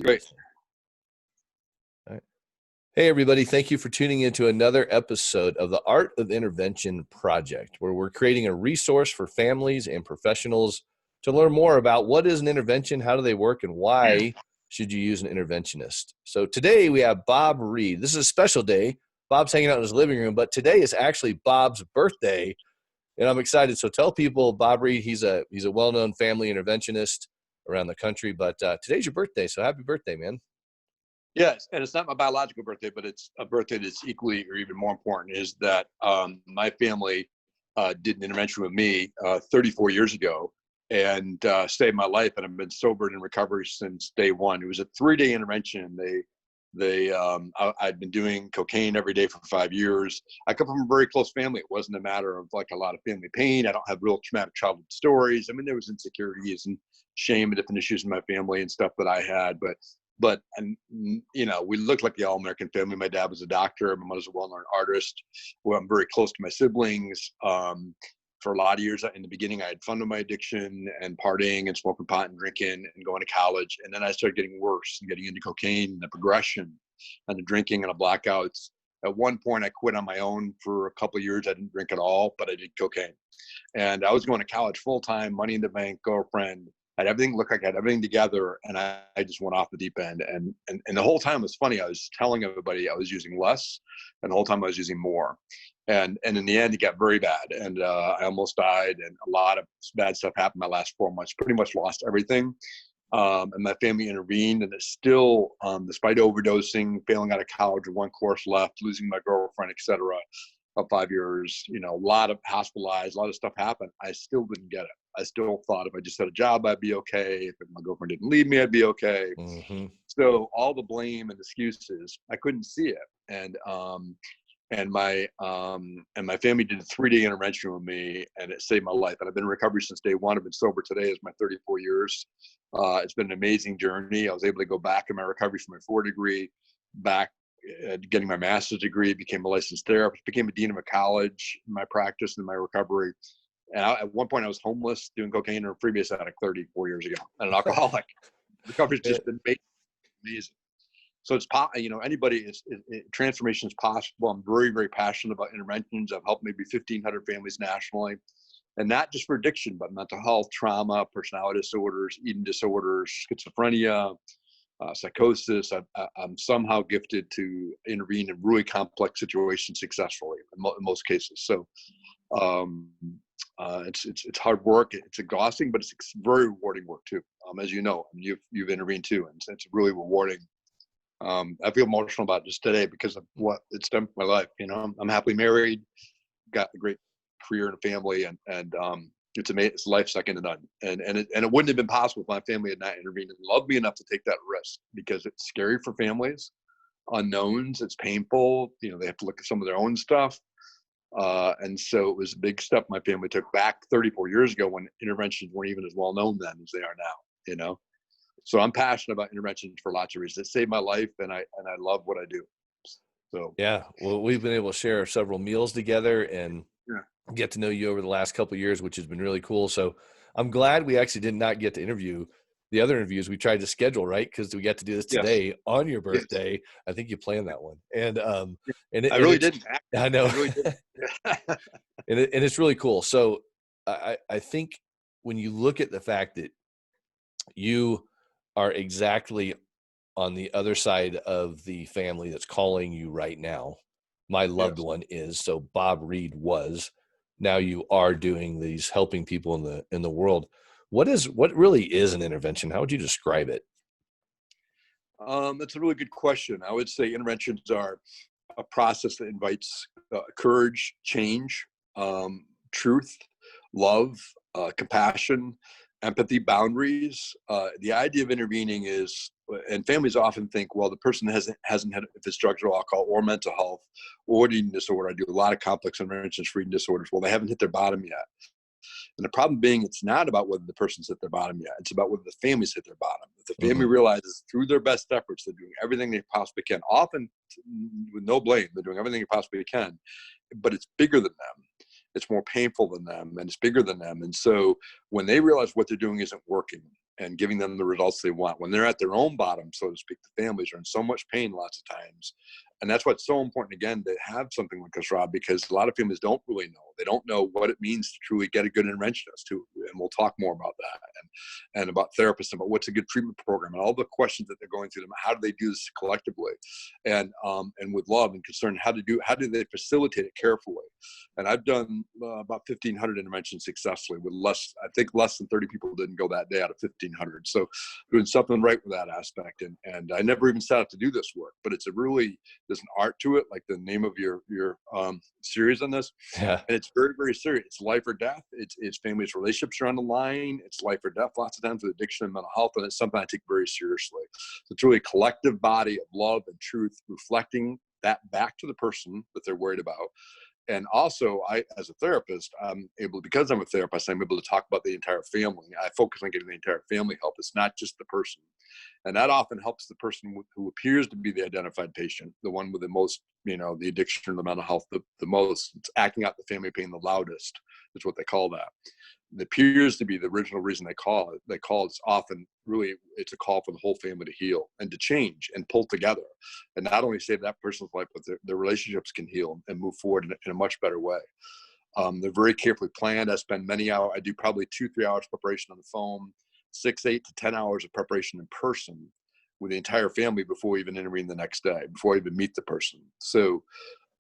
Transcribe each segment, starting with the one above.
Great. All right. Hey, everybody. Thank you for tuning into another episode of the Art of Intervention Project, where we're creating a resource for families and professionals to learn more about what is an intervention, how do they work, and why should you use an interventionist. So today we have Bob Reid. This is a special day. Bob's hanging out in his living room, but today is actually Bob's birthday, and I'm excited. So tell people, Bob Reid, he's a well-known family interventionist around the country, but today's your birthday, so happy birthday, man. Yes, and it's not my biological birthday, but it's a birthday that's equally or even more important, is that my family did an intervention with me 34 years ago and saved my life, and I've been sober and in recovery since day one. It was a 3-day intervention. I'd been doing cocaine every day for 5 years. I come from a very close family. It wasn't a matter of like a lot of family pain. I don't have real traumatic childhood stories. I mean, there was insecurities and shame and different issues in my family and stuff that I had, and you know, we looked like the all-American family. My dad was a doctor. My mother's a well-known artist. Well, I'm very close to my siblings. For a lot of years in the beginning, I had fun with my addiction and partying and smoking pot and drinking and going to college. And then I started getting worse and getting into cocaine and the progression and the drinking and the blackouts. At one point, I quit on my own for a couple of years. I didn't drink at all, but I did cocaine. And I was going to college full-time, money in the bank, girlfriend. I had everything looked like I had everything together, and I just went off the deep end. And the whole time it was funny. I was telling everybody I was using less, and the whole time I was using more. And in the end, it got very bad, and I almost died, and a lot of bad stuff happened my last 4 months. Pretty much lost everything, and my family intervened, and it's still, despite overdosing, failing out of college with one course left, losing my girlfriend, etc. Of 5 years, you know, a lot of hospitalized, a lot of stuff happened. I still didn't get it. I still thought if I just had a job, I'd be okay. If my girlfriend didn't leave me, I'd be okay. Mm-hmm. So all the blame and excuses, I couldn't see it. And my family did a 3-day intervention with me, and it saved my life. And I've been in recovery since day one. I've been sober today is my 34 years. It's been an amazing journey. I was able to go back in my recovery for my 4 degree, back getting my master's degree, became a licensed therapist, became a dean of a college in my practice and my recovery. And at one point I was homeless doing cocaine and a previous addict 34 years ago, and an alcoholic. Recovery's just been amazing. So it's, you know, anybody transformation is possible. I'm very, very passionate about interventions. I've helped maybe 1,500 families nationally, and not just for addiction, but mental health, trauma, personality disorders, eating disorders, schizophrenia, psychosis. I'm somehow gifted to intervene in really complex situations successfully in most cases. So it's hard work. It's exhausting, but it's very rewarding work too. As you know, I mean, you've intervened too, and it's really rewarding. I feel emotional about just today because of what it's done for my life. You know, I'm happily married, got a great career and a family, and it's amazing. It's life second to none. And it wouldn't have been possible if my family had not intervened and loved me enough to take that risk, because it's scary for families, unknowns, it's painful. You know, they have to look at some of their own stuff. And so it was a big step my family took back 34 years ago when interventions weren't even as well known then as they are now, you know? So I'm passionate about interventions for lots of reasons. It saved my life, and I love what I do. So Yeah, well, we've been able to share several meals together and get to know you over the last couple of years, which has been really cool. So I'm glad we actually did not get to interview the other interviews we tried to schedule, right? Because we got to do this today on your birthday. Yes. I think you planned that one, and I really didn't. I know, I really didn't. and it's really cool. So I think when you look at the fact that you are exactly on the other side of the family that's calling you right now. My loved one is, so Bob Reid was, now you are doing these, helping people in the world. What really is an intervention? How would you describe it? That's a really good question. I would say interventions are a process that invites courage, change, truth, love, compassion, empathy, boundaries. The idea of intervening is, and families often think, well, the person hasn't had, if it's drugs or alcohol or mental health or eating disorder. I do a lot of complex interventions for eating disorders. Well, they haven't hit their bottom yet. And the problem being, it's not about whether the person's hit their bottom yet. It's about whether the family's hit their bottom. If the family realizes through their best efforts, they're doing everything they possibly can, often with no blame, they're doing everything they possibly can, but it's bigger than them. It's more painful than them, and it's bigger than them. And so when they realize what they're doing isn't working, and giving them the results they want. When they're at their own bottom, so to speak, the families are in so much pain lots of times. And that's what's so important, again, to have something like this, Rob, because a lot of families don't really know. They don't know what it means to truly get a good interventionist, too. And we'll talk more about that, and about therapists, about what's a good treatment program, and all the questions that they're going through, how do they do this collectively, and with love and concern, how do they facilitate it carefully. And I've done about 1,500 interventions successfully with I think less than 30 people didn't go that day out of 1,500. So doing something right with that aspect. And I never even set out to do this work, but there's an art to it, like the name of your series on this. Yeah. And it's very, very serious. It's life or death. It's families' relationships are on the line. It's life or death lots of times with addiction and mental health. And it's something I take very seriously. So it's really a collective body of love and truth, reflecting that back to the person that they're worried about. And also, as a therapist, because I'm a therapist, I'm able to talk about the entire family. I focus on getting the entire family help. It's not just the person. And that often helps the person who appears to be the identified patient, the one with the most, the addiction or the mental health, the most. It's acting out the family pain the loudest, is what they call that. It appears to be the original reason they call it. It's often really, it's a call for the whole family to heal and to change and pull together, and not only save that person's life, but their relationships can heal and move forward in a much better way. They're very carefully planned. I spend many hours. I do probably 2-3 hours preparation on the phone, 6, 8 to 10 hours of preparation in person with the entire family before we even intervene the next day, before I even meet the person. So,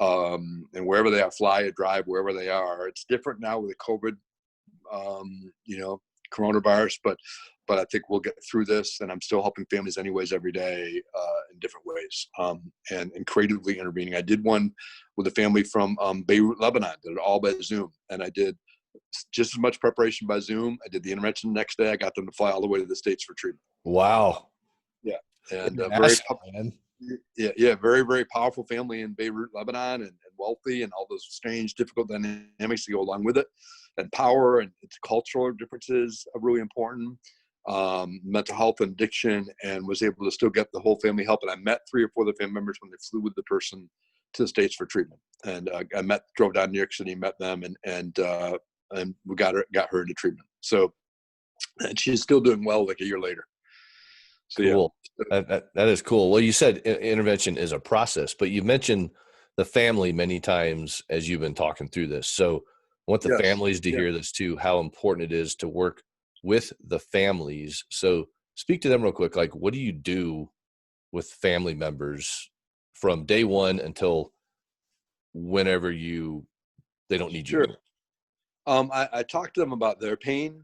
and wherever they are, fly or drive, wherever they are. It's different now with the COVID, coronavirus, but I think we'll get through this, and I'm still helping families anyways every day in different ways, and creatively intervening. I did one with a family from Beirut, Lebanon, did it all by Zoom, and I did just as much preparation by Zoom. I did the intervention the next day. I got them to fly all the way to the States for treatment. Wow. Yeah. And very, very powerful family in Beirut, Lebanon, and wealthy, and all those strange, difficult dynamics that go along with it, and power, and its cultural differences are really important. Mental health and addiction, and was able to still get the whole family help. And I met 3 or 4 of the family members when they flew with the person to the States for treatment. And drove down to New York City, met them, and we got her into treatment. So, and she's still doing well like a year later. So, cool. Yeah. That is cool. Well, you said intervention is a process, but you mentioned the family many times as you've been talking through this. So I want the families to hear this too, how important it is to work with the families. So speak to them real quick. Like, what do you do with family members from day one until whenever they don't need you anymore? I talk to them about their pain,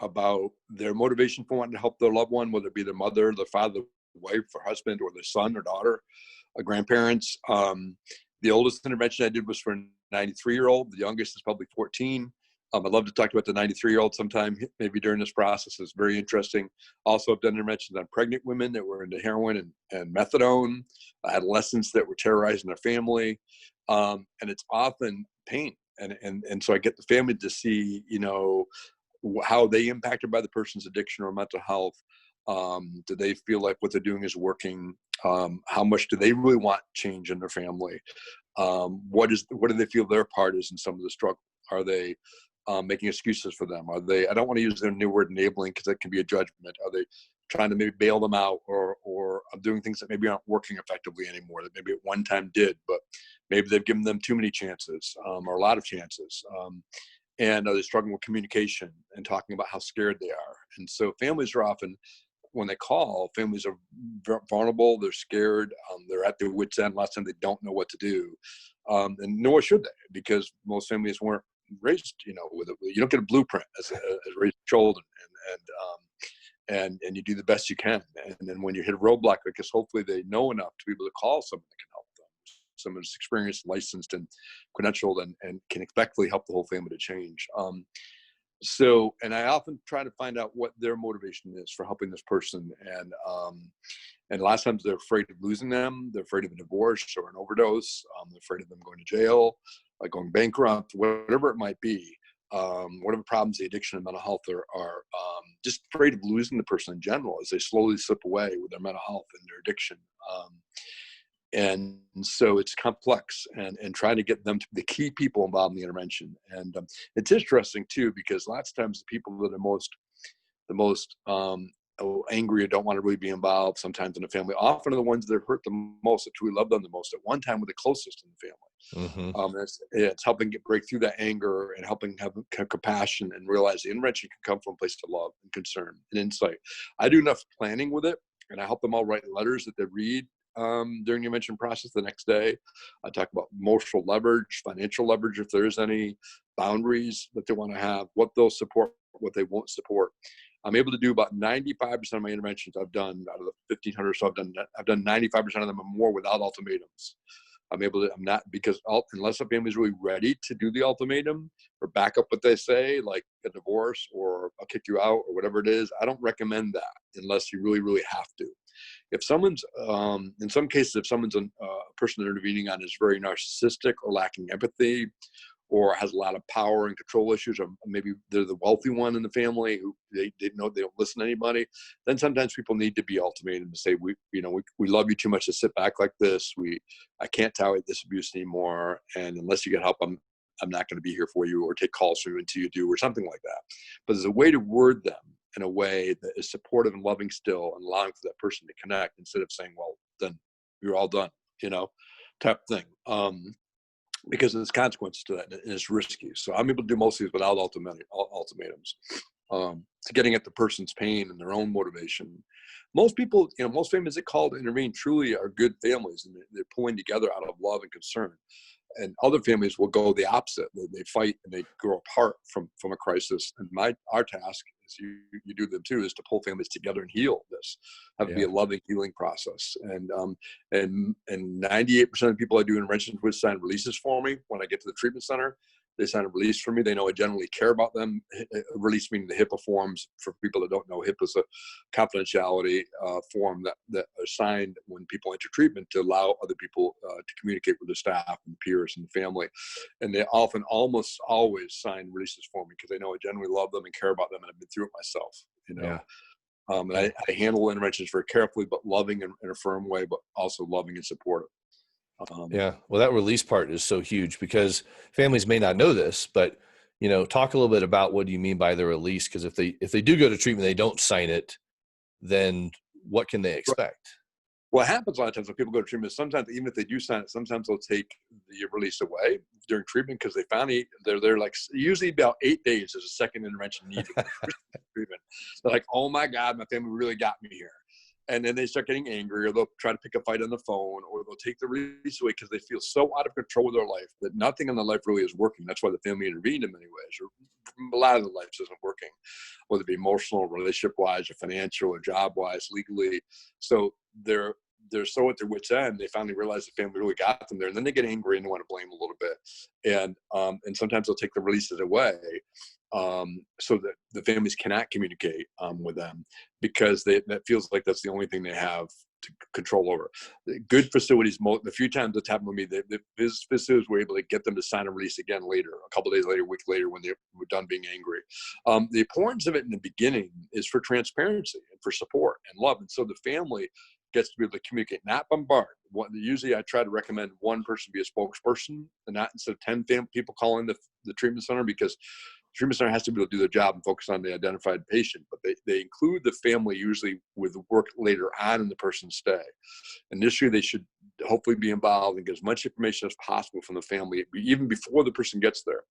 about their motivation for wanting to help their loved one, whether it be their mother, their father, wife, or husband, or their son or daughter, or grandparents. The oldest intervention I did was for a 93-year-old. The youngest is probably 14. I'd love to talk about the 93-year-old sometime, maybe during this process. It's very interesting. Also, I've done interventions on pregnant women that were into heroin and methadone, adolescents that were terrorizing their family, and it's often pain. And so I get the family to see, how they impacted by the person's addiction or mental health. Do they feel like what they're doing is working? How much do they really want change in their family? What do they feel their part is in some of the struggle? Are they making excuses for them? Are they, I don't want to use their new word enabling, because that can be a judgment. Are they trying to maybe bail them out, or doing things that maybe aren't working effectively anymore, that maybe at one time did, but maybe they've given them too many chances, or a lot of chances? And are they struggling with communication and talking about how scared they are? And so families are often, when they call, families are vulnerable, they're scared, they're at their wits' end. Lots of times they don't know what to do, and nor should they, because most families weren't raised, with you don't get a blueprint as raised children, and you do the best you can. And then when you hit a roadblock like this, hopefully they know enough to be able to call someone that can help them, someone who's experienced, licensed, and credentialed, and can effectively help the whole family to change. And I often try to find out what their motivation is for helping this person. And a lot of times they're afraid of losing them. They're afraid of a divorce or an overdose. They're afraid of them going to jail, like going bankrupt, whatever it might be. Whatever problems the addiction and mental health are just afraid of losing the person in general as they slowly slip away with their mental health and their addiction. And so it's complex, and trying to get them to be the key people involved in the intervention. And it's interesting too, because lots of times the people that are most the most angry or don't want to really be involved sometimes in the family, often are the ones that hurt the most, that truly love them the most at one time, were the closest in the family. Mm-hmm. It's helping break through that anger and helping have compassion and realize the intervention can come from a place of love and concern and insight. I do enough planning with it, and I help them all write letters that they read during the intervention process the next day. I talk about emotional leverage, financial leverage, if there is any, boundaries that they want to have, what they'll support, what they won't support. I'm able to do about 95% of my interventions I've done out of the 1,500 or so I've done 95% of them or more without ultimatums. I'm not, because unless a family is really ready to do the ultimatum or back up what they say, like a divorce or I'll kick you out or whatever it is, I don't recommend that unless you really, really have to. If someone's, in some cases, if someone's a person they're intervening on is very narcissistic or lacking empathy, or has a lot of power and control issues, or maybe they're the wealthy one in the family who they know they don't listen to anybody, then sometimes people need to be ultimatum to say, we love you too much to sit back like this. I can't tolerate this abuse anymore. And unless you get help, I'm not going to be here for you or take calls from you until you do, or something like that. But there's a way to word them in a way that is supportive and loving still, and allowing for that person to connect instead of saying, well, then you're all done, type thing. Because there's consequences to that, and it's risky. So I'm able to do most of these without ultimatums. To getting at the person's pain and their own motivation. Most people, most families that call to intervene truly are good families, and they're pulling together out of love and concern. And other families will go the opposite. They fight and they grow apart from a crisis. And our task, as you do them too, is to pull families together and heal this. Have it be a loving healing process. And 98% of people I do interventions with sign releases for me when I get to the treatment center. They sign a release for me. They know I generally care about them. Release meaning the HIPAA forms. For people that don't know, HIPAA is a confidentiality form that are signed when people enter treatment to allow other people to communicate with the staff and peers and the family. And they often, almost always, sign releases for me because they know I genuinely love them and care about them, and I've been through it myself. And I handle interventions very carefully, but loving in a firm way, but also loving and supportive. Well, that release part is so huge because families may not know this, but talk a little bit about what do you mean by the release? Because if they do go to treatment, they don't sign it, then what can they expect? What happens a lot of times when people go to treatment, sometimes even if they do sign it, sometimes they'll take the release away during treatment because they finally they're like, usually about 8 days there's a second intervention needed. Treatment. They're like, oh my God, my family really got me here. And then they start getting angry, or they'll try to pick a fight on the phone, or they'll take the release away because they feel so out of control with their life that nothing in their life really is working. That's why the family intervened in many ways, or a lot of their life isn't working, whether it be emotional, relationship-wise, or financial, or job-wise, legally. So they're so at their wits' end, they finally realize the family really got them there, and then they get angry and they want to blame a little bit. And sometimes they'll take the releases away so that the families cannot communicate with them because that feels like that's the only thing they have to control over. Good facilities, the few times that's happened with me, the facilities were able to get them to sign a release again later, a couple of days later, a week later, when they were done being angry. The importance of it in the beginning is for transparency and for support and love. And so the family gets to be able to communicate, not bombard. Usually I try to recommend one person be a spokesperson, and not instead of 10 people calling the treatment center, because the treatment center has to be able to do their job and focus on the identified patient. But they include the family usually with work later on in the person's stay. Initially, they should hopefully be involved and get as much information as possible from the family, even before the person gets there.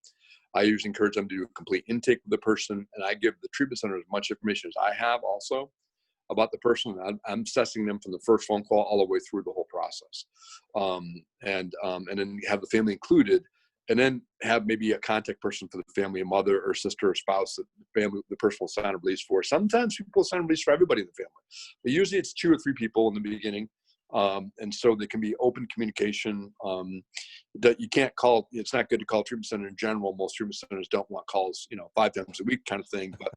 I usually encourage them to do a complete intake with the person, and I give the treatment center as much information as I have also about the person. I'm assessing them from the first phone call all the way through the whole process. And then have the family included, and then have maybe a contact person for the family, a mother or sister or spouse that the person will sign a release for. Sometimes people sign a release for everybody in the family, but usually it's 2 or 3 people in the beginning. And so there can be open communication that you can't call. It's not good to call treatment center in general. Most treatment centers don't want calls, 5 times a week kind of thing, but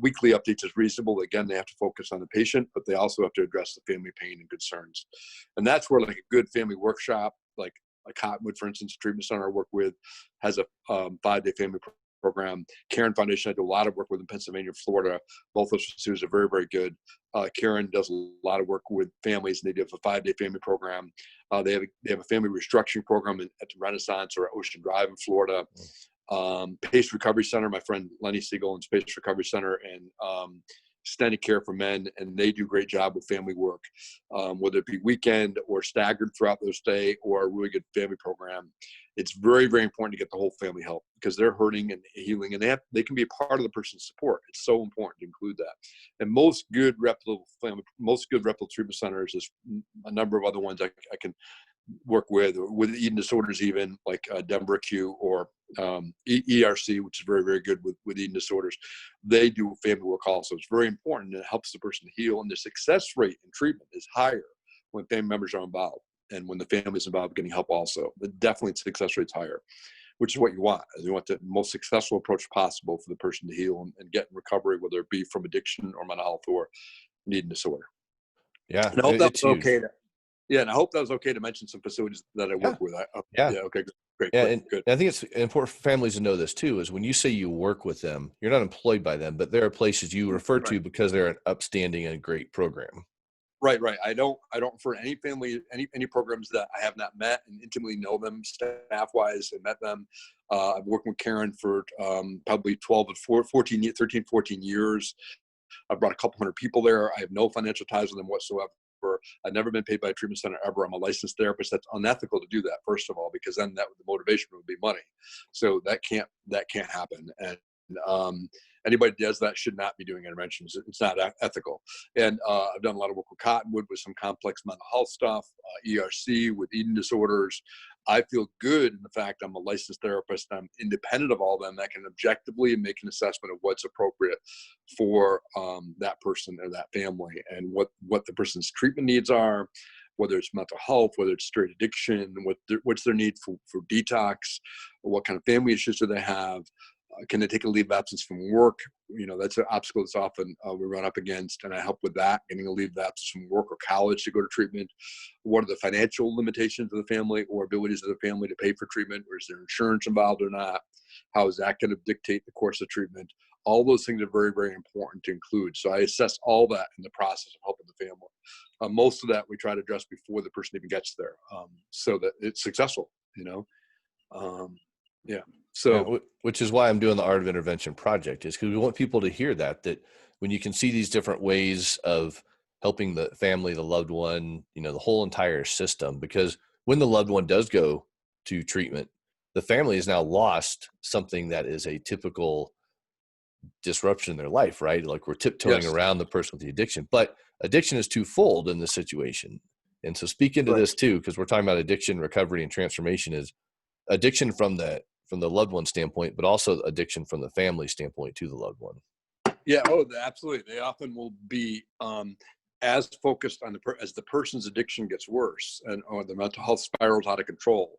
weekly updates is reasonable. Again, they have to focus on the patient, but they also have to address the family pain and concerns. And that's where like a good family workshop, like Cottonwood, for instance, a treatment center I work with, has a 5-day family program. Karen Foundation, I do a lot of work with in Pennsylvania, Florida. Both those facilities are very, very good. Karen does a lot of work with families, and they do have a 5-day family program. They have a family restructuring program at Renaissance or Ocean Drive in Florida. Pace Recovery Center, my friend Lenny Siegel and Pace Recovery Center, and Extended Care for Men, and they do a great job with family work, whether it be weekend or staggered throughout their stay or a really good family program. It's very, very important to get the whole family help because they're hurting and healing, and they can be a part of the person's support. It's so important to include that. And most good reputable treatment centers, there's a number of other ones I can work with eating disorders, even like Denver Q or ERC, which is very, very good with eating disorders. They do family work also. It's very important, and it helps the person heal. And the success rate in treatment is higher when family members are involved and when the family is involved getting help also. But definitely success rate's higher, which is what you want. You want the most successful approach possible for the person to heal and get in recovery, whether it be from addiction or mental health or an eating disorder. Yeah, And I hope that it's was huge. okay. Yeah, and I hope that was okay to mention some facilities that I work with. Yeah. Yeah, okay, great. Yeah, Good. and I think it's important for families to know this too, is when you say you work with them, you're not employed by them, but there are places you refer to Right. because they're an upstanding and great program. Right. I don't refer to any family, any programs that I have not met and intimately know them staff wise and met them. I've worked with Karen for probably 13, 14 years. I've brought a couple hundred people there. I have no financial ties with them whatsoever. I've never been paid by a treatment center ever. I'm a licensed therapist. That's unethical to do that, first of all, because then the motivation would be money. So that can't happen. And anybody that does that should not be doing interventions. It's not ethical. And I've done a lot of work with Cottonwood with some complex mental health stuff, ERC with eating disorders. I feel good in the fact I'm a licensed therapist. I'm independent of all them. I can objectively make an assessment of what's appropriate for that person or that family, and what the person's treatment needs are, whether it's mental health, whether it's straight addiction, what's their need for detox, what kind of family issues do they have. Can they take a leave of absence from work? That's an obstacle that's often we run up against, and I help with that, getting a leave of absence from work or college to go to treatment. What are the financial limitations of the family or abilities of the family to pay for treatment, or is there insurance involved or not? How is that going to dictate the course of treatment? All those things are very, very important to include. So I assess all that in the process of helping the family. Most of that we try to address before the person even gets there, so that it's successful. Yeah. Yeah, So which is why I'm doing the Art of Intervention project, is because we want people to hear that when you can see these different ways of helping the family, the loved one, the whole entire system, because when the loved one does go to treatment, the family has now lost something that is a typical disruption in their life, right? Like we're tiptoeing yes, around the person with the addiction, but addiction is twofold in this situation. And so speak into right. this too, because we're talking about addiction, recovery, and transformation. Is addiction from the loved one standpoint, but also addiction from the family standpoint to the loved one. Yeah. Oh, absolutely. They often will be as focused on as the person's addiction gets worse, or the mental health spirals out of control.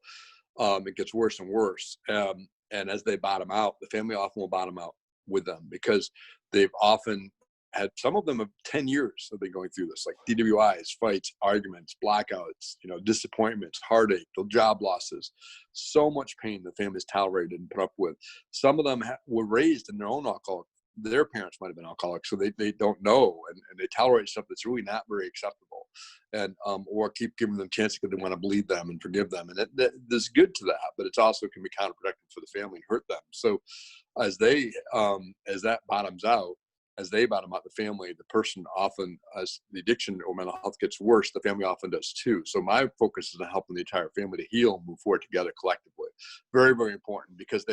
It gets worse and worse. And as they bottom out, the family often will bottom out with them, because they've often had, some of them have 10 years have been going through this, like DWIs, fights, arguments, blackouts, disappointments, heartache, job losses, so much pain the families tolerated and put up with. Some of them were raised in their own alcoholic. Their parents might have been alcoholics, so they don't know, and they tolerate stuff that's really not very acceptable, and or keep giving them chances because they want to believe them and forgive them, and there's good to that, but it's also can be counterproductive for the family and hurt them. So as that bottoms out, as they bottom out, the family, the person often, as the addiction or mental health gets worse, the family often does too. So my focus is on helping the entire family to heal and move forward together collectively. Very, very important, because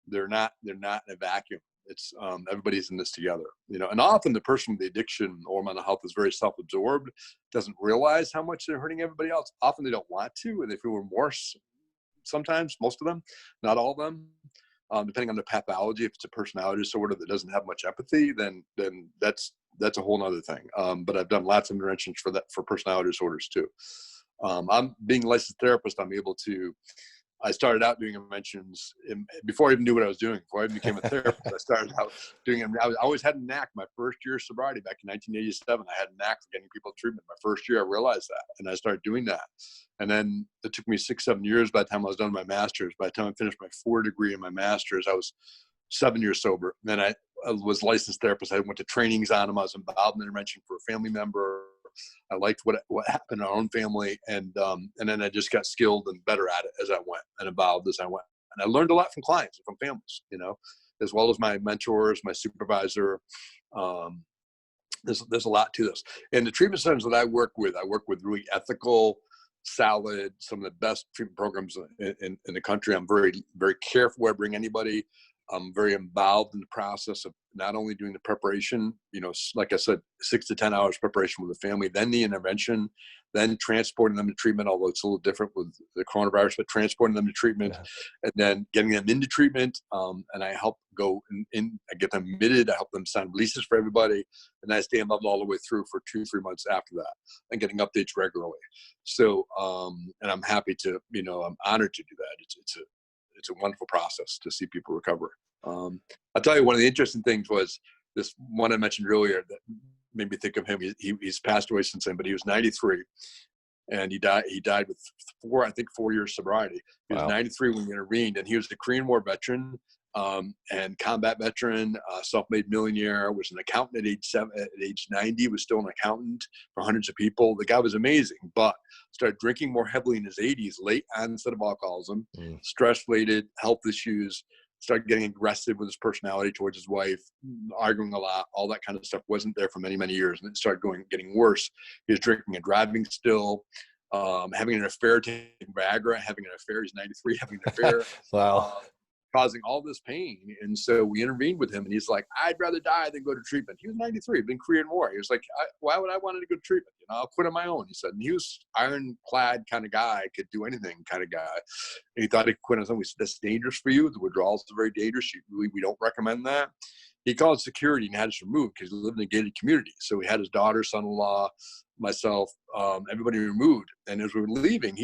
they're not in a vacuum. It's everybody's in this together, and often the person with the addiction or mental health is very self-absorbed, doesn't realize how much they're hurting everybody else. Often they don't want to, and they feel remorse. Sometimes, most of them, not all of them, depending on the pathology. If it's a personality disorder that doesn't have much empathy, then that's a whole nother thing. But I've done lots of interventions for personality disorders too. I'm being a licensed therapist. I'm able to. I started out doing interventions before I even knew what I was doing. Before I even became a therapist, I started out doing them. I always had a knack. My first year of sobriety back in 1987, I had a knack for getting people treatment. My first year, I realized that, and I started doing that. And then it took me 6-7 years by the time I was done my master's. By the time I finished my 4 degree in my master's, I was 7 years sober. Then I was licensed therapist. I went to trainings on them. I was involved in intervention for a family member. I liked what happened in our own family, and then I just got skilled and better at it as I went, and evolved as I went. And I learned a lot from clients and from families, as well as my mentors, my supervisor. There's a lot to this. And the treatment centers that I work with really ethical, solid, some of the best treatment programs in the country. I'm very, very careful where I bring anybody. I'm very involved in the process of not only doing the preparation, like I said, 6 to 10 hours preparation with the family, then the intervention, then transporting them to treatment, although it's a little different with the coronavirus, but transporting them to treatment, and then getting them into treatment. And I help go I get them admitted, I help them sign releases for everybody, and I stay involved all the way through for 2-3 months after that, and getting updates regularly. So, and I'm happy to, I'm honored to do that. It's a wonderful process to see people recover. I'll tell you, one of the interesting things was this one I mentioned earlier that made me think of him. He's passed away since then, but he was 93, and he died with 4 years sobriety. He was 93 when he intervened, and he was a Korean War veteran and combat veteran, self-made millionaire, was an accountant at age 90, was still an accountant for hundreds of people. The guy was amazing, but started drinking more heavily in his 80s, late onset of alcoholism, stress-related health issues, started getting aggressive with his personality towards his wife, arguing a lot, all that kind of stuff wasn't there for many, many years. And it started getting worse. He was drinking and driving still, having an affair, taking Viagra, having an affair. He's 93, having an affair. Wow. Causing all this pain. And so we intervened with him, and he's like, I'd rather die than go to treatment. He was 93, been Korean War. He was like, why would I want to go to treatment? I'll quit on my own, he said. And he was ironclad kind of guy, could do anything kind of guy. And he thought he'd quit on his own. We said, that's dangerous for you. The withdrawals are very dangerous. We don't recommend that. He called security and had us removed because he lived in a gated community. So he had his daughter, son-in-law, myself, everybody removed. And as we were leaving,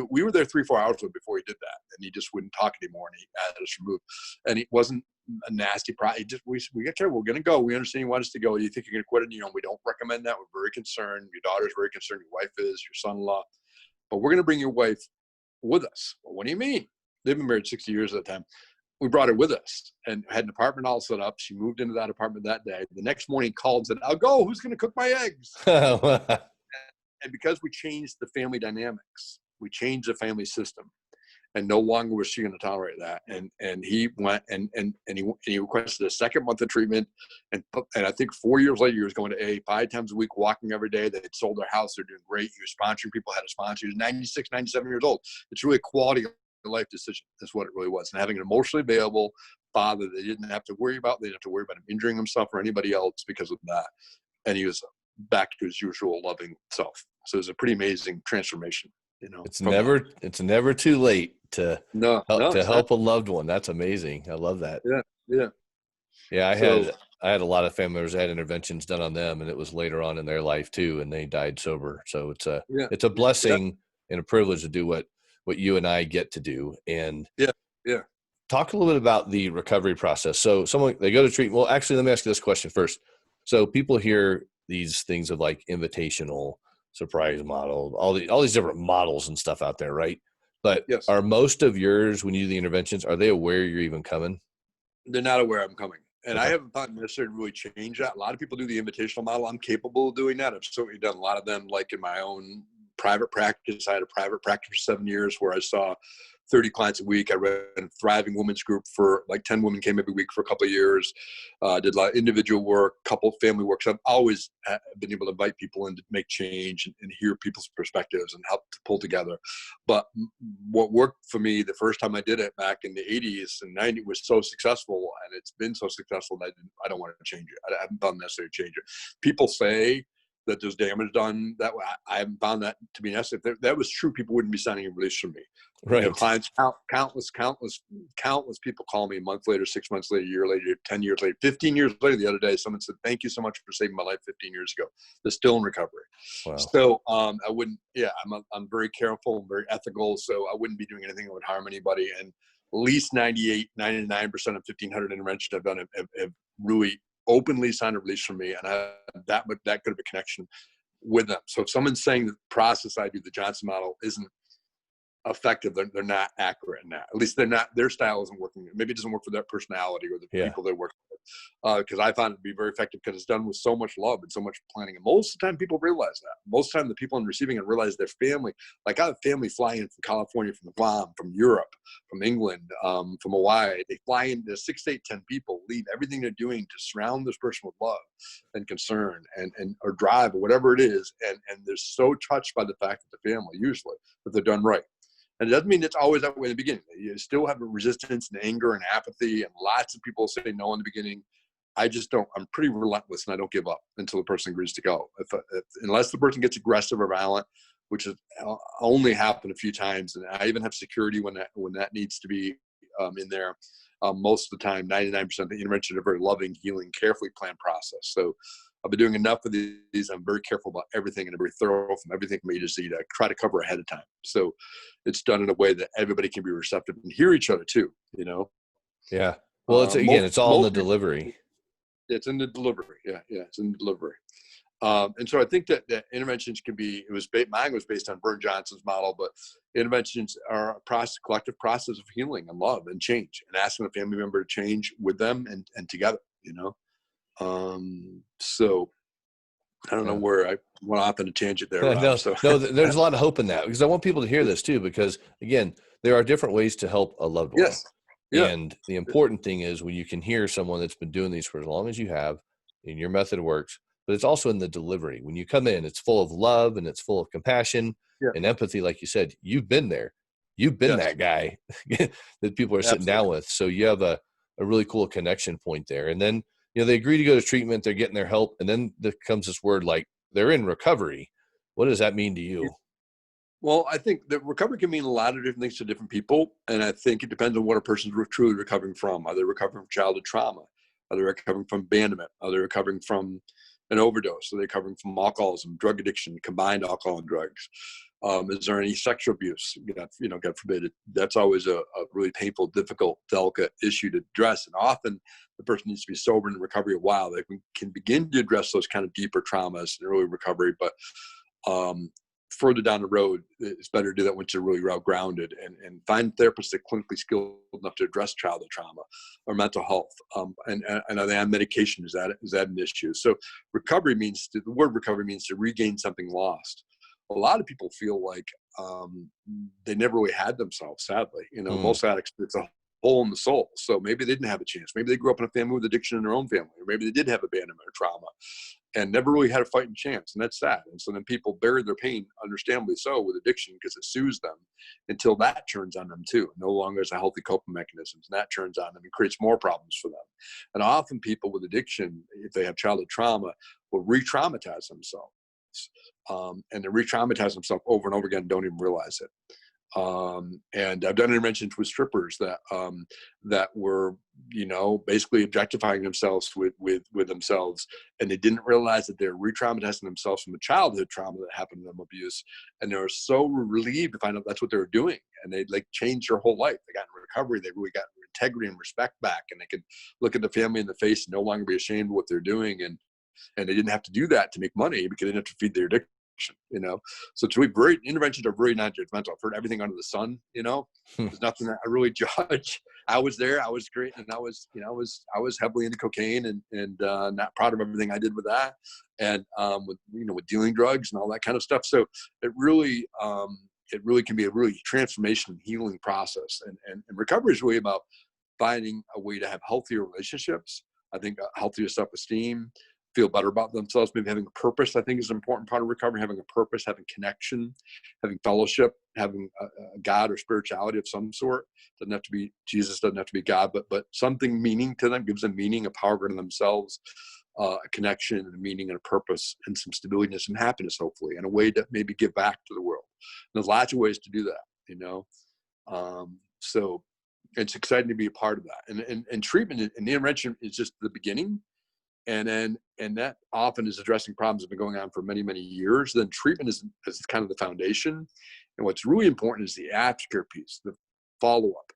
we were there 3-4 hours before he did that. And he just wouldn't talk anymore, and he had us removed. And it wasn't a nasty problem. We got there, we're going to go. We understand you want us to go. You think you're going to quit on your own. We don't recommend that. We're very concerned. Your daughter's very concerned. Your wife is, your son-in-law. But we're going to bring your wife with us. Well, what do you mean? They've been married 60 years at that time. We brought her with us and had an apartment all set up. She moved into that apartment that day. The next morning called and said, I'll go. Who's going to cook my eggs? And because we changed the family dynamics, we changed the family system, and no longer was she going to tolerate that. And he went and he requested a second month of treatment. And I think 4 years later, he was going to A 5 times a week, walking every day. They had sold their house. They're doing great. He was sponsoring people, had a sponsor. He was 96, 97 years old. It's really a quality of life decision. That's what it really was. And having an emotionally available father they didn't have to worry about. They didn't have to worry about him injuring himself or anybody else because of that. And he was back to his usual loving self. So it was a pretty amazing transformation. It's never too late to help a loved one. That's amazing. I love that. Yeah. I had a lot of family members that had interventions done on them, and it was later on in their life too, and they died sober. So it's a blessing and a privilege to do what you and I get to do. And talk a little bit about the recovery process. So they go to treatment. Well, actually, let me ask you this question first. So people hear these things of like invitational, surprise model, all these different models and stuff out there, right? But are most of yours, when you do the interventions, are they aware you're even coming? They're not aware I'm coming. And I haven't thought necessarily to really change that. A lot of people do the invitational model. I'm capable of doing that. I've certainly done a lot of them, like in my own private practice. I had a private practice for 7 years where I saw 30 clients a week. I ran a thriving women's group for like 10 women came every week for a couple of years. Did a lot of individual work, couple family work. So I've always been able to invite people in to make change and hear people's perspectives and help to pull together. But what worked for me the first time I did it back in the 80s and 90s was so successful, and it's been so successful that I don't want to change it. I haven't done necessarily change it. People say that there's damage done that way. I haven't found that to be necessary. If that was true, people wouldn't be signing a release from me. Right. Clients, countless people call me a month later, 6 months later, a year later, 10 years later, 15 years later. The other day, someone said, thank you so much for saving my life 15 years ago. They're still in recovery. Wow. So I wouldn't, I'm very careful and very ethical. So I wouldn't be doing anything that would harm anybody. And at least 99% of 1,500 interventions I've done have really openly signed a release from me. And that could have a connection with them. So if someone's saying the process I do, the Johnson model, isn't effective. They're not accurate in that. At least they're not. Their style isn't working. Maybe it doesn't work for their personality or the Yeah. people they work with. Because I found it to be very effective because it's done with so much love and so much planning. And most of the time, people realize that. Most of the time, the people in receiving it realize their family. Like I have family flying in from California, from Guam, from Europe, from England, from Hawaii. They fly in. There's 6, 8, 10 people. Leave everything they're doing to surround this person with love and concern and or drive or whatever it is. And they're so touched by the fact that the family usually that they're done right. And it doesn't mean it's always that way in the beginning. You still have a resistance and anger and apathy, and lots of people say no in the beginning. I just don't. I'm pretty relentless, and I don't give up until the person agrees to go. Unless the person gets aggressive or violent, which has only happened a few times, and I even have security when that needs to be in there. Most of the time, 99% of the intervention is a very loving, healing, carefully planned process. So I've been doing enough of these. I'm very careful about everything and I'm very thorough from everything from A to Z to try to cover ahead of time. So it's done in a way that everybody can be receptive and hear each other too, you know? Yeah. Well, it's all in the delivery. It's in the delivery. Yeah. It's in the delivery. And so I think that interventions can be, mine was based on Vern Johnson's model, but interventions are a collective process of healing and love and change and asking a family member to change with them and together, you know? So I don't know where I went off on a tangent there, Rob. No, there's a lot of hope in that because I want people to hear this too, because again, there are different ways to help a loved one. Yes. Yeah. And the important thing is when you can hear someone that's been doing these for as long as you have and your method works, but it's also in the delivery. When you come in, it's full of love and it's full of compassion and empathy. Like you said, you've been there. You've been that guy that people are sitting down with. So you have a really cool connection point there. And then, they agree to go to treatment, they're getting their help. And then there comes this word like they're in recovery. What does that mean to you? Well, I think that recovery can mean a lot of different things to different people. And I think it depends on what a person's truly recovering from. Are they recovering from childhood trauma? Are they recovering from abandonment? Are they recovering from an overdose? Are they recovering from alcoholism, drug addiction, combined alcohol and drugs? Is there any sexual abuse? God forbid. That's always a really painful, difficult, delicate issue to address. And often the person needs to be sober in recovery a while. They can begin to address those kind of deeper traumas in early recovery. But further down the road, it's better to do that once you're really well grounded and find therapists that are clinically skilled enough to address childhood trauma or mental health. And are they on medication? Is that an issue? So the word recovery means to regain something lost. A lot of people feel like they never really had themselves, sadly. Most addicts, it's a hole in the soul. So maybe they didn't have a chance. Maybe they grew up in a family with addiction in their own family, or maybe they did have abandonment or trauma and never really had a fighting chance. And that's sad. And so then people bury their pain, understandably so, with addiction because it soothes them until that turns on them too. No longer is a healthy coping mechanisms. And that turns on them and creates more problems for them. And often people with addiction, if they have childhood trauma, will re-traumatize themselves. And they re-traumatize themselves over and over again, don't even realize it. And I've done interventions with strippers that were, basically objectifying themselves with themselves, and they didn't realize that they're re-traumatizing themselves from a childhood trauma that happened to them, abuse, and they were so relieved to find out that's what they were doing, and they changed their whole life. They got in recovery, they really got integrity and respect back, and they could look at the family in the face and no longer be ashamed of what they're doing, and they didn't have to do that to make money because they didn't have to feed their addiction. So to me, interventions are very non-judgmental. I've heard everything under the sun. There's nothing that I really judge. I was there. I was great, and I was heavily into cocaine and not proud of everything I did with that, and with dealing drugs and all that kind of stuff. So it really can be a really transformation and healing process. And recovery is really about finding a way to have healthier relationships. I think healthier self-esteem. Feel better about themselves, maybe having a purpose, I think is an important part of recovery, having a purpose, having connection, having fellowship, having a God or spirituality of some sort. Doesn't have to be Jesus, doesn't have to be God, but something meaning to them, gives them meaning, a power to themselves, a connection and a meaning and a purpose and some stability and some happiness, hopefully, and a way to maybe give back to the world. And there's lots of ways to do that, so it's exciting to be a part of that. And treatment and the intervention is just the beginning. And that often is addressing problems that have been going on for many, many years. Then treatment is kind of the foundation. And what's really important is the aftercare piece, the follow-up.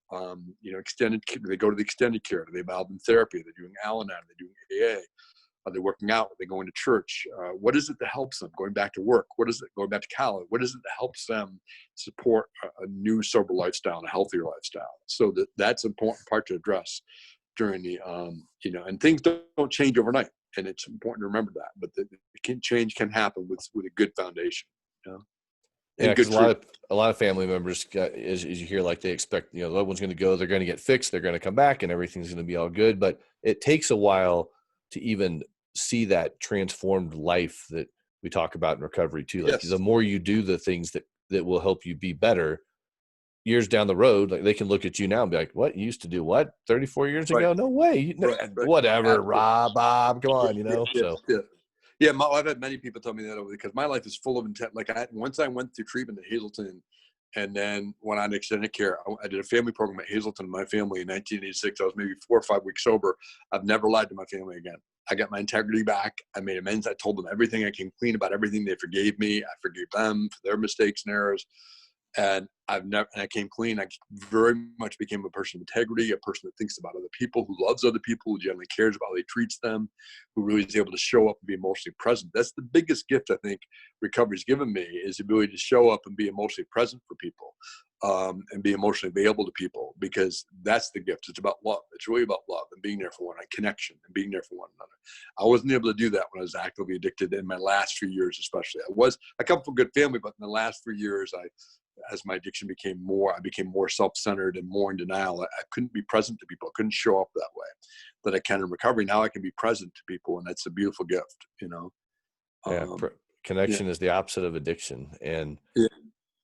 Extended. They go to the extended care. They involve in therapy. They're doing Al-Anon. They're doing AA. Are they working out? Are they going to church? What is it that helps them going back to work? What is it going back to college? What is it that helps them support a new sober lifestyle and a healthier lifestyle? So that's an important part to address during the, and things don't change overnight. And it's important to remember that, but the change can happen with a good foundation, Yeah, and because good a lot of family members, as you hear, like they expect, the loved one's going to go, they're going to get fixed, they're going to come back, and everything's going to be all good. But it takes a while to even see that transformed life that we talk about in recovery too. Like Yes. the more you do the things that will help you be better, years down the road, like they can look at you now and be like, "What, you used to do what 34 years ago? Right. No way, Right. whatever, Absolutely. Bob, come on, Yeah, I've had many people tell me that because my life is full of intent. Like once I went through treatment at Hazelton, and then went on extended care. I did a family program at Hazelton. My family in 1986. I was maybe 4 or 5 weeks sober. I've never lied to my family again. I got my integrity back. I made amends. I told them everything. I came clean about everything. They forgave me. I forgave them for their mistakes and errors. And I came clean. I very much became a person of integrity, a person that thinks about other people, who loves other people, who generally cares about how he treats them, who really is able to show up and be emotionally present. That's the biggest gift I think recovery's given me, is the ability to show up and be emotionally present for people, and be emotionally available to people, because that's the gift. It's about love. It's really about love and being there for one another, connection and being there for one another. I wasn't able to do that when I was actively addicted in my last few years, especially. I come from a good family, but in the last 3 years, as my addiction became more, I became more self-centered and more in denial. I couldn't be present to people. I couldn't show up that way that I can in recovery. Now I can be present to people, and that's a beautiful gift, Yeah, connection is the opposite of addiction. And yeah.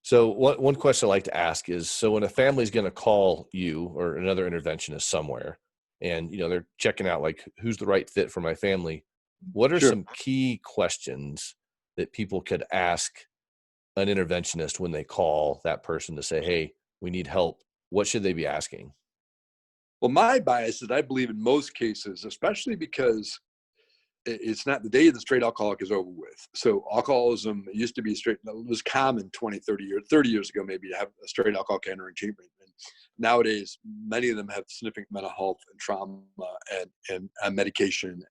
so one question I like to ask is, so when a family's going to call you or another interventionist somewhere, and they're checking out like who's the right fit for my family, what are Sure. some key questions that people could ask an interventionist when they call that person to say, "Hey, we need help"? What should they be asking? Well, my bias is I believe in most cases, especially because it's not the day of the straight alcoholic is over with. So alcoholism used to be it was common 20, 30 years ago, maybe, to have a straight alcoholic entering treatment. And nowadays, many of them have significant mental health and trauma and medication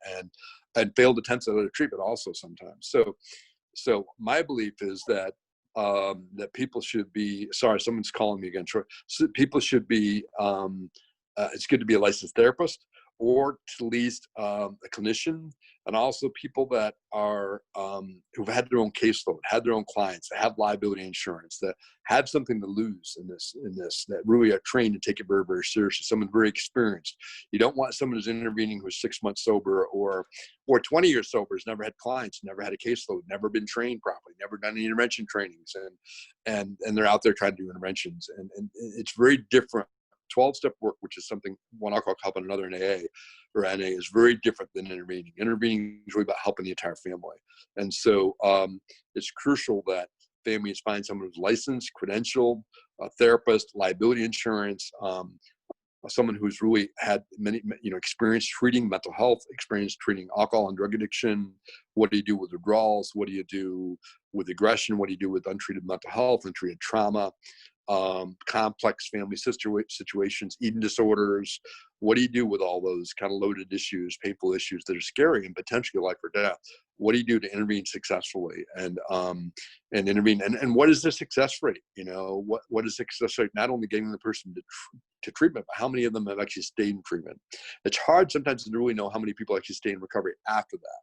and failed attempts at other treatment also sometimes. So my belief is that that people should be, sorry, someone's calling me again. So people should be, it's good to be a licensed therapist, or at least a clinician, and also people that are who've had their own caseload, had their own clients, that have liability insurance, that have something to lose in this, that really are trained to take it very, very seriously. Someone very experienced. You don't want someone who's intervening who's 6 months sober or 20 years sober, has never had clients, never had a caseload, never been trained properly, never done any intervention trainings, and they're out there trying to do interventions, and it's very different. 12-step work, which is something one alcoholic help and another in AA or NA, is very different than intervening. Intervening is really about helping the entire family. And so it's crucial that families find someone who's licensed, credentialed, a therapist, liability insurance, someone who's really had many, experience treating mental health, experience treating alcohol and drug addiction. What do you do with withdrawals? What do you do with aggression? What do you do with untreated mental health, untreated trauma? Complex family situations, eating disorders. What do you do with all those kind of loaded issues, painful issues that are scary and potentially life or death? What do you do to intervene successfully and intervene? And what is the success rate? What is success rate? Not only getting the person to treatment, but how many of them have actually stayed in treatment? It's hard sometimes to really know how many people actually stay in recovery after that.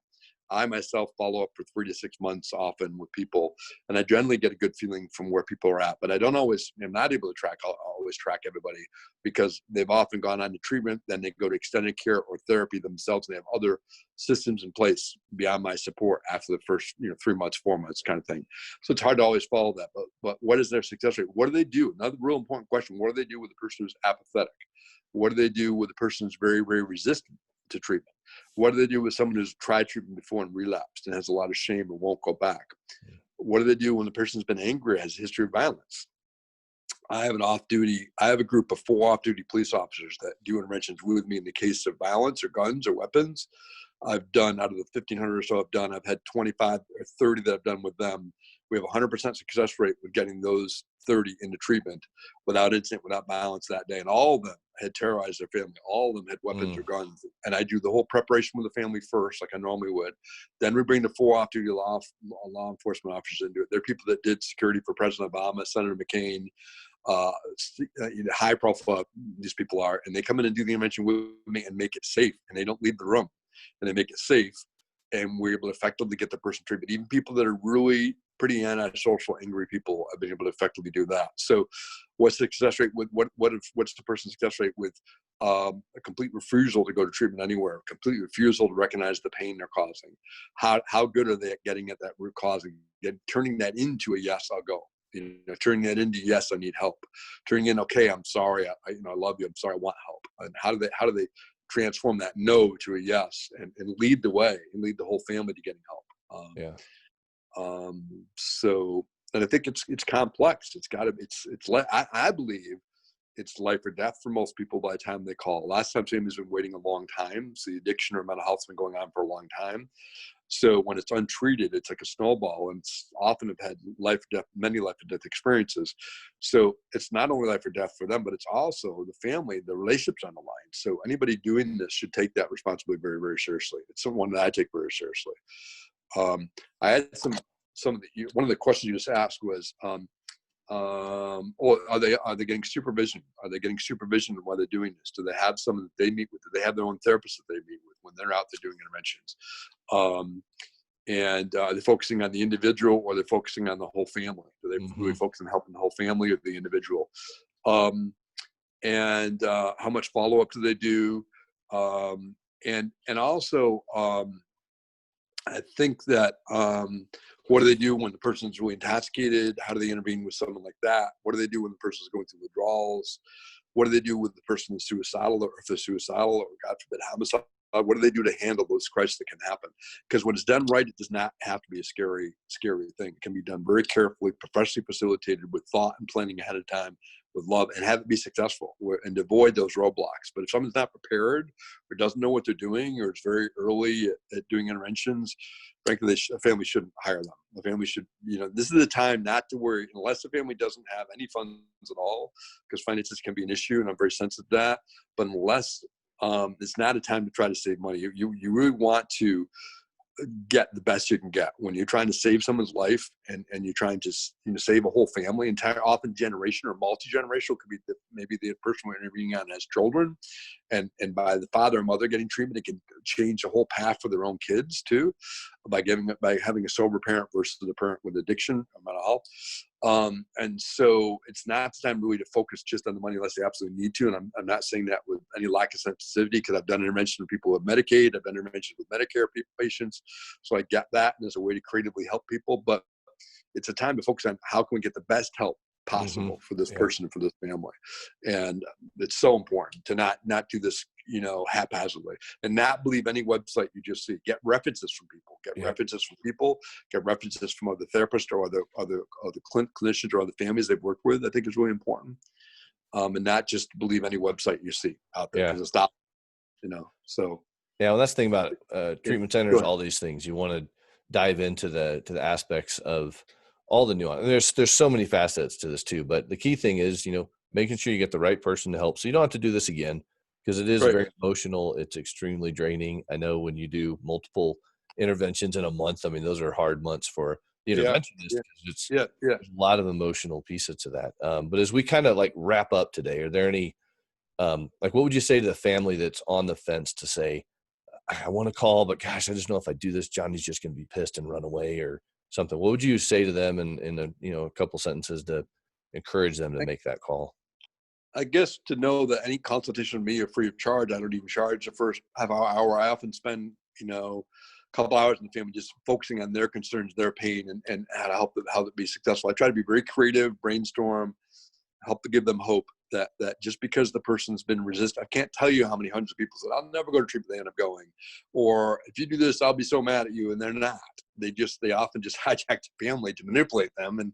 I myself follow up for 3 to 6 months often with people, and I generally get a good feeling from where people are at, but I'm not able to track. I'll always track everybody because they've often gone on to treatment, then they go to extended care or therapy themselves, and they have other systems in place beyond my support after the first 3 months, 4 months kind of thing. So it's hard to always follow that, but what is their success rate? What do they do? Another real important question: what do they do with the person who's apathetic? What do they do with the person who's very, very resistant to treatment? What do they do with someone who's tried treatment before and relapsed and has a lot of shame and won't go back? What do they do when the person's been angry, has a history of violence? I have a group of 4 off-duty police officers that do interventions with me in the case of violence or guns or weapons. I've done, out of the 1,500 or so I've had 25 or 30 that I've done with them We have a 100% success rate with getting those 30 into treatment without incident, without violence that day. And all of them had terrorized their family. All of them had weapons or guns. And I do the whole preparation with the family first, like I normally would. Then we bring the 4 off-duty law enforcement officers into it. They're people that did security for President Obama, Senator McCain, high profile these people are, and they come in and do the intervention with me and make it safe, and they don't leave the room, and they make it safe, and we're able to effectively get the person treated. Even people that are really pretty antisocial, angry people have been able to effectively do that. So what's the success rate with what's the person's success rate with a complete refusal to go to treatment anywhere, complete refusal to recognize the pain they're causing? How good are they at getting at that root cause and turning that into a yes, I'll go? Turning that into yes, I need help. Turning in, okay, I'm sorry, I love you, I'm sorry, I want help. And how do they transform that no to a yes and lead the way and lead the whole family to getting help? So, and I think it's complex. I believe it's life or death for most people by the time they call. Last time somebody's been waiting a long time, so the addiction or mental health's been going on for a long time. So when it's untreated, it's like a snowball, and it's often have had many life or death experiences. So it's not only life or death for them, but it's also the family, the relationships on the line. So anybody doing this should take that responsibility very, very seriously. It's someone that I take very seriously. I had one of the questions you just asked was, or are they getting supervision? Are they getting supervision while they're doing this? Do they have someone that they meet with? Do they have their own therapist that they meet with when they're out there doing interventions? And are they focusing on the individual, or are they focusing on the whole family? Do they really focus on helping the whole family or the individual? And how much follow-up do they do? And also, I think that what do they do when the person's really intoxicated? How do they intervene with someone like that? What do they do when the person's going through withdrawals? What do they do with the person who's suicidal, or if they're suicidal, or God forbid, homicide? What do they do to handle those crises that can happen? Because when it's done right, it does not have to be a scary thing. It can be done very carefully, professionally facilitated, with thought and planning ahead of time, with love, and have it be successful, and avoid those roadblocks. But if someone's not prepared, or doesn't know what they're doing, or it's very early at doing interventions, frankly, a family shouldn't hire them. The family should, this is the time not to worry, unless the family doesn't have any funds at all, because finances can be an issue, and I'm very sensitive to that. But unless it's not a time to try to save money. You really want to get the best you can get when you're trying to save someone's life, and you're trying to save a whole family, often generation or multi-generational. Could be maybe the person we're interviewing on has children, and by the father or mother getting treatment, it can change the whole path for their own kids too, by having a sober parent versus the parent with addiction or mental health. And so it's not time really to focus just on the money unless they absolutely need to. And I'm not saying that with any lack of sensitivity, because I've done intervention with people with Medicaid, I've done interventions with Medicare patients, so I get that, and there's a way to creatively help people. But it's a time to focus on how can we get the best help possible for this person and for this family. And it's so important to not do this, haphazardly, and not believe any website you just see. Get references from people, get references from other therapists or other clinicians or other families they've worked with. I think is really important. And not just believe any website you see out there, because it's not, so. Yeah. Well, that's the thing about treatment centers, all these things. You want to dive into the aspects of all the nuance. There's so many facets to this too, but the key thing is, making sure you get the right person to help, so you don't have to do this again, because it is very emotional. It's extremely draining. I know when you do multiple interventions in a month, I mean, those are hard months for the interventionist. It's a lot of emotional pieces to that. But as we kind of wrap up today, are there any, what would you say to the family that's on the fence to say, I want to call, but gosh, I just know if I do this, Johnny's just going to be pissed and run away or something? What would you say to them in a couple sentences to encourage them to make that call? I guess to know that any consultation with me are free of charge. I don't even charge the first half hour. I often spend, a couple hours in the family just focusing on their concerns, their pain, and how to help them be successful. I try to be very creative, brainstorm, help to give them hope that just because the person's been resistant, I can't tell you how many hundreds of people said, I'll never go to treatment, they end up going. Or if you do this, I'll be so mad at you. And they're not. They often just hijack the family to manipulate them and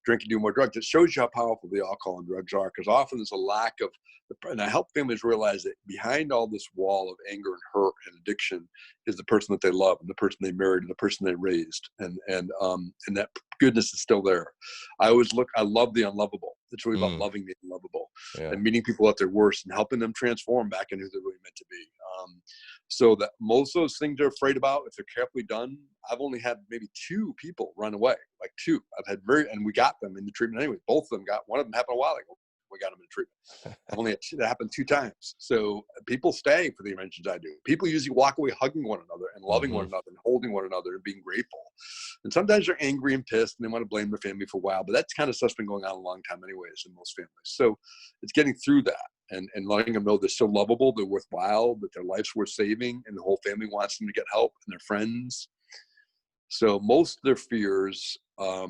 drink and do more drugs. It shows you how powerful the alcohol and drugs are, because often there's a lack of, and I help families realize that behind all this wall of anger and hurt and addiction is the person that they love, and the person they married, and the person they raised, and that goodness is still there. I love the unlovable. It's really about Mm, loving the unlovable yeah. and meeting people at their worst and helping them transform back into who they're really meant to be. So that most of those things they're afraid about, if they're carefully done, I've only had maybe 2 people run away, like 2. I've had and we got them into treatment anyway. Both of them one of them happened a while ago. We got them in treatment. I've only had that happened 2 times. So people stay for the interventions I do. People usually walk away hugging one another and loving Mm-hmm. one another and holding one another and being grateful. And sometimes they're angry and pissed and they want to blame their family for a while, but that's kind of stuff's been going on a long time anyways in most families. So it's getting through that and letting them know they're still lovable, they're worthwhile, that their life's worth saving, and the whole family wants them to get help and their friends. So most of their fears are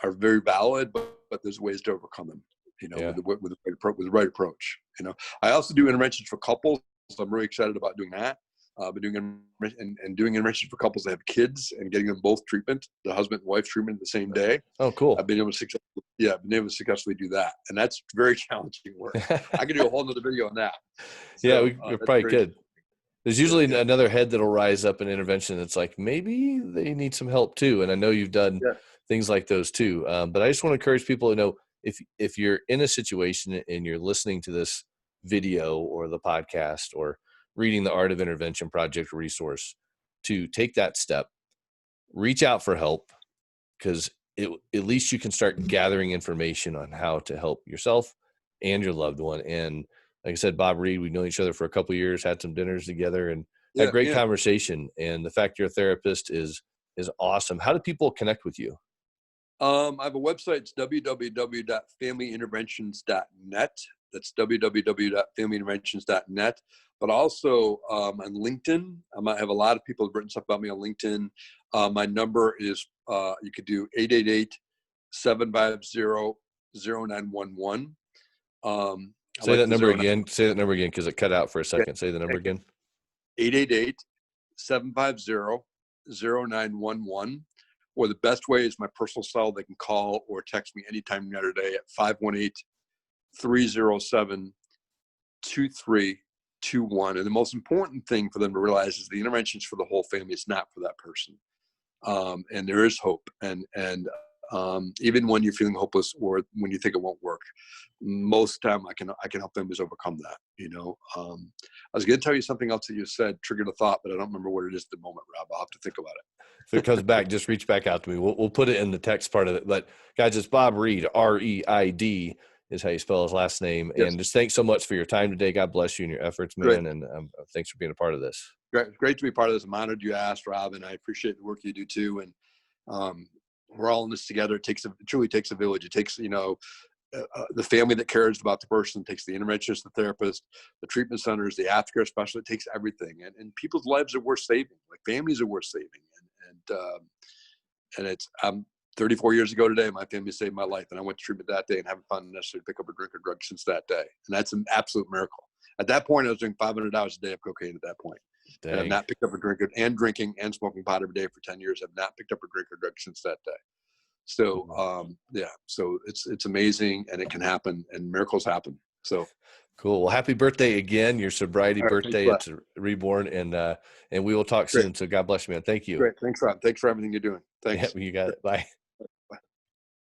very valid, but there's ways to overcome them. Yeah. With the right approach. I also do interventions for couples. So I'm really excited about doing that. I've been doing interventions for couples that have kids and getting them both treatment, the husband and wife treatment the same day. Oh, cool. I've been able to successfully do that, and that's very challenging work. I could do a whole nother video on that. So, yeah, we probably could. There's usually yeah. another head that'll rise up in intervention that's like, maybe they need some help too. And I know you've done things like those too. But I just want to encourage people to know, if you're in a situation and you're listening to this video or the podcast or reading the Art of Intervention Project resource, to take that step, reach out for help, because at least you can start gathering information on how to help yourself and your loved one. And like I said, Bob Reid, we've known each other for a couple of years, had some dinners together, and had great conversation. And the fact you're a therapist is awesome. How do people connect with you? I have a website. It's www.familyinterventions.net. That's www.familyinterventions.net. But also on LinkedIn, I might have a lot of people have written stuff about me on LinkedIn. My number is, you could do 888-750-0911. Say that number again. Say that number again, because it cut out for a second. Say the number again. 888-750-0911. Or the best way is my personal cell. They can call or text me anytime the other day at 518-307-2321. And the most important thing for them to realize is the interventions for the whole family. It's not for that person. And there is hope. And even when you're feeling hopeless or when you think it won't work, most time I can help them overcome that. I was going to tell you something else that you said, triggered a thought, but I don't remember what it is at the moment, Rob. I'll have to think about it. If it comes back, just reach back out to me. We'll put it in the text part of it. But guys, it's Bob Reid, R-E-I-D is how you spell his last name. Yes. And just thanks so much for your time today. God bless you and your efforts, man. Great. And thanks for being a part of this. Great to be part of this. I'm honored you asked, Rob, and I appreciate the work you do too. And we're all in this together. It truly takes a village. It takes, the family that cares about the person, takes the interventionist, the therapist, the treatment centers, the aftercare specialist. It takes everything. And people's lives are worth saving. Like families are worth saving. And it's 34 years ago today, my family saved my life, and I went to treatment that day and haven't found it necessary to pick up a drink or drug since that day. And that's an absolute miracle. At that point, I was doing 500 hours a day of cocaine at that point. Dang. And I've not picked up a drink and drinking and smoking pot every day for 10 years. I've not picked up a drink or drug since that day. So, so it's amazing, and it can happen, and miracles happen. So cool. Well, happy birthday again, your sobriety birthday. It's reborn, and we will talk soon. So God bless you, man. Thank you. Great. Thanks, Rob. Thanks for everything you're doing. Thanks. Yeah, you got it. Bye.